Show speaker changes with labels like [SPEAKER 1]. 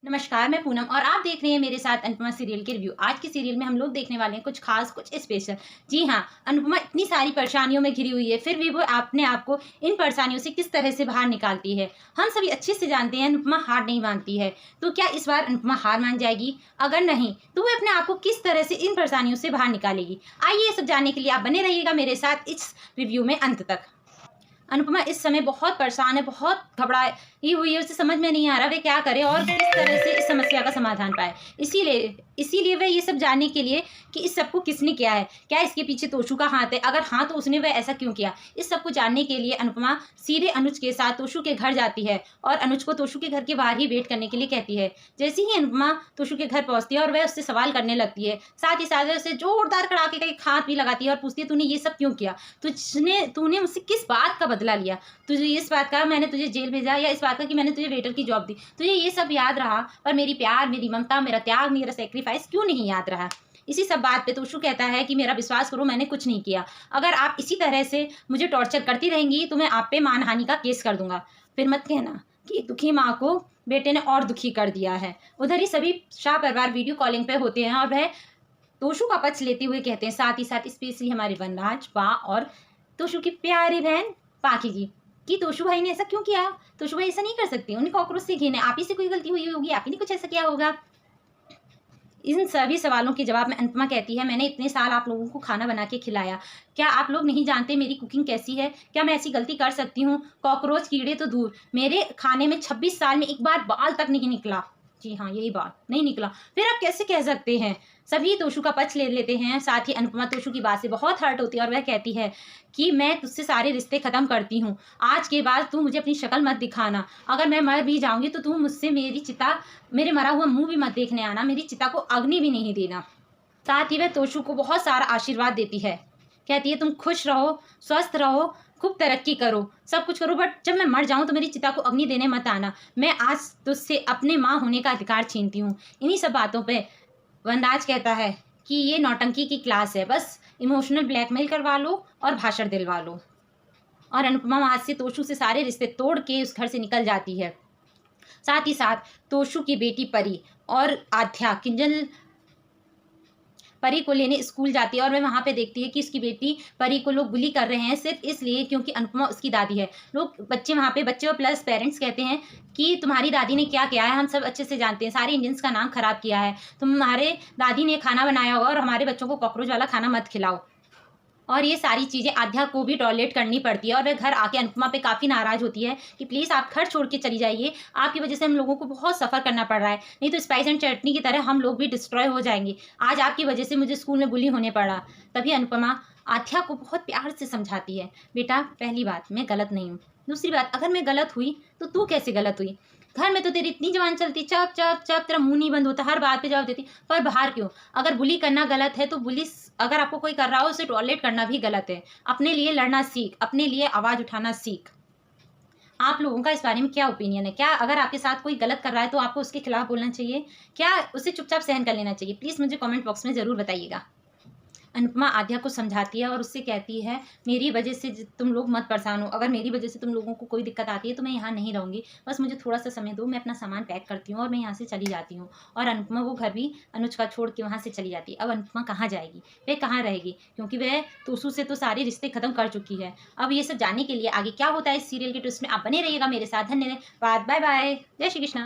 [SPEAKER 1] नमस्कार, मैं पूनम और आप देख रहे हैं मेरे साथ अनुपमा सीरियल के रिव्यू। आज की सीरियल में हम लोग देखने वाले हैं कुछ खास, कुछ स्पेशल। जी हाँ, अनुपमा इतनी सारी परेशानियों में घिरी हुई है, फिर भी वो अपने आप को इन परेशानियों से किस तरह से बाहर निकालती है। हम सभी अच्छे से जानते हैं अनुपमा हार नहीं मानती है। तो क्या इस बार अनुपमा हार मान जाएगी? अगर नहीं तो वो अपने आप को किस तरह से इन परेशानियों से बाहर निकालेगी? आइए ये सब जानने के लिए आप बने रहिएगा मेरे साथ इस रिव्यू में अंत तक। अनुपमा इस समय बहुत परेशान है, बहुत घबराई हुई है, उसे समझ में नहीं आ रहा वे क्या करे और किस तरह से इस समस्या का समाधान पाए। इसीलिए वह ये सब जानने के लिए कि इस सब को किसने किया है, क्या इसके पीछे तोशु का हाथ है, अगर हाँ तो उसने वह ऐसा क्यों किया। इस सब को जानने के लिए अनुपमा सीधे अनुज के साथ तोशु के घर जाती है और अनुज को तोशु के घर के बाहर ही वेट करने के लिए कहती है। जैसे ही अनुपमा तोशु के घर पहुंचती है और वह उससे सवाल करने लगती है, साथ ही साथ वह उसे जोरदार कड़ाके का एक हाथ भी लगाती है और पूछती है, तूने ये सब क्यों किया? तूने मुझसे किस बात का बदला लिया? तुझे इस बात का मैंने तुझे जेल भेजा या इस बात का कि मैंने तुझे वेटर की जॉब दी? तुझे ये सब याद रहा पर मेरी प्यार, मेरी ममता, मेरा त्याग, मेरा सेक्रीफाइस क्यों नहीं याद रहा? इसी सब बात पे तोशु कहता है कि मेरा विश्वास करो, मैंने कुछ नहीं किया। अगर आप इसी तरह से मुझे टॉर्चर करती रहेंगी तो मैं आप पे मानहानि का केस कर दूंगा। फिर मत कहना कि दुखी माँ को बेटे ने और दुखी कर दिया है। उधर ही सभी शाह परिवार वीडियो कॉलिंग पे होते हैं और वह तोशु का पक्ष लेते हुए कहते हैं, साथ ही साथ स्पेशली हमारे वनराज, बा और तोशु की प्यारी बहन पाखी जी कि तोशु भाई ने ऐसा क्यों किया? तोशु भाई ऐसा नहीं कर सकते, उन्हें कॉकरोच से घेने, आप ही से कोई गलती हुई होगी, आप ही ने कुछ ऐसा किया होगा। इन सभी सवालों के जवाब में अनुपमा कहती है, मैंने इतने साल आप लोगों को खाना बना के खिलाया, क्या आप लोग नहीं जानते मेरी कुकिंग कैसी है? क्या मैं ऐसी गलती कर सकती हूँ? कॉकरोच कीड़े तो दूर, मेरे खाने में 26 साल में एक बार बाल तक नहीं निकला। जी हाँ, यही बात नहीं निकला, फिर आप कैसे कह सकते हैं? सभी तोशु का पक्ष ले लेते हैं। साथ ही अनुपमा तोशु की बात से बहुत हर्ट होती है और वह कहती है कि मैं तुझसे सारे रिश्ते खत्म करती हूँ, आज के बाद तू मुझे अपनी शक्ल मत दिखाना, अगर मैं मर भी जाऊंगी तो तू मुझसे मेरी चिता, मेरे मरा हुआ मुंह भी मत देखने आना, मेरी चिता को अग्नि भी नहीं देना। साथ ही वह तोशु को बहुत सारा आशीर्वाद देती है, कहती है तुम खुश रहो, स्वस्थ रहो, खूब तरक्की करो, सब कुछ करो, बट जब मैं मर जाऊं तो मेरी चिता को अग्नि देने मत आना, मैं आज तुझसे अपने माँ होने का अधिकार छीनती हूँ। इन्हीं सब बातों पे वनराज कहता है कि ये नौटंकी की क्लास है, बस इमोशनल ब्लैकमेल करवा लो और भाषण दिलवा लो। और अनुपमा वहां से तोशु से सारे रिश्ते तोड़ के उस घर से निकल जाती है। साथ ही साथ तोशु की बेटी परी और आध्या किंजल परी को लेने स्कूल जाती है और वह वहाँ पे देखती है कि उसकी बेटी परी को लोग बुली कर रहे हैं सिर्फ इसलिए क्योंकि अनुपमा उसकी दादी है। लोग बच्चे वहाँ पे, बच्चे और प्लस पेरेंट्स कहते हैं कि तुम्हारी दादी ने क्या किया है, हम सब अच्छे से जानते हैं, सारे इंडियंस का नाम खराब किया है, तुम्हारे दादी ने खाना बनाया होगा और हमारे बच्चों को कॉकरोच वाला खाना मत खिलाओ। और ये सारी चीज़ें आध्या को भी टॉलरेट करनी पड़ती है और वह घर आके अनुपमा पे काफ़ी नाराज़ होती है कि प्लीज़ आप घर छोड़ के चली जाइए, आपकी वजह से हम लोगों को बहुत सफ़र करना पड़ रहा है, नहीं तो स्पाइस एंड चटनी की तरह हम लोग भी डिस्ट्रॉय हो जाएंगे, आज आपकी वजह से मुझे स्कूल में बुली होने पड़ा। तभी अनुपमा आध्या को बहुत प्यार से समझाती है, बेटा पहली बात मैं गलत नहीं हूँ, दूसरी बात अगर मैं गलत हुई तो तू कैसे गलत हुई? घर में तो तेरी इतनी जवान चलती, चप चप चप, तेरा मुंह नहीं बंद होता, हर बात पे जवाब देती, पर बाहर क्यों? अगर बुली करना गलत है तो बुली अगर आपको कोई कर रहा हो उसे टॉलरेट करना भी गलत है। अपने लिए लड़ना सीख, अपने लिए आवाज़ उठाना सीख। आप लोगों का इस बारे में क्या ओपिनियन है? क्या अगर आपके साथ कोई गलत कर रहा है तो आपको उसके खिलाफ बोलना चाहिए, क्या उसे चुपचाप सहन कर लेना चाहिए? प्लीज़ मुझे कमेंट बॉक्स में ज़रूर बताइएगा। अनुपमा आध्या को समझाती है और उससे कहती है, मेरी वजह से तुम लोग मत परेशान हो, अगर मेरी वजह से तुम लोगों को कोई दिक्कत आती है तो मैं यहाँ नहीं रहूँगी, बस मुझे थोड़ा सा समय दो, मैं अपना सामान पैक करती हूँ और मैं यहाँ से चली जाती हूँ। और अनुपमा वो घर भी अनुज का छोड़ के वहाँ से चली जाती है। अब अनुपमा कहाँ जाएगी, वह कहाँ रहेगी, क्योंकि वह तोशु से तो सारे रिश्ते खत्म कर चुकी है। अब ये सब जानने के लिए आगे क्या होता है इस सीरियल के ट्विस्ट में आप बने रहिएगा मेरे साथ। धन्यवाद, बाय बाय, जय श्री कृष्ण।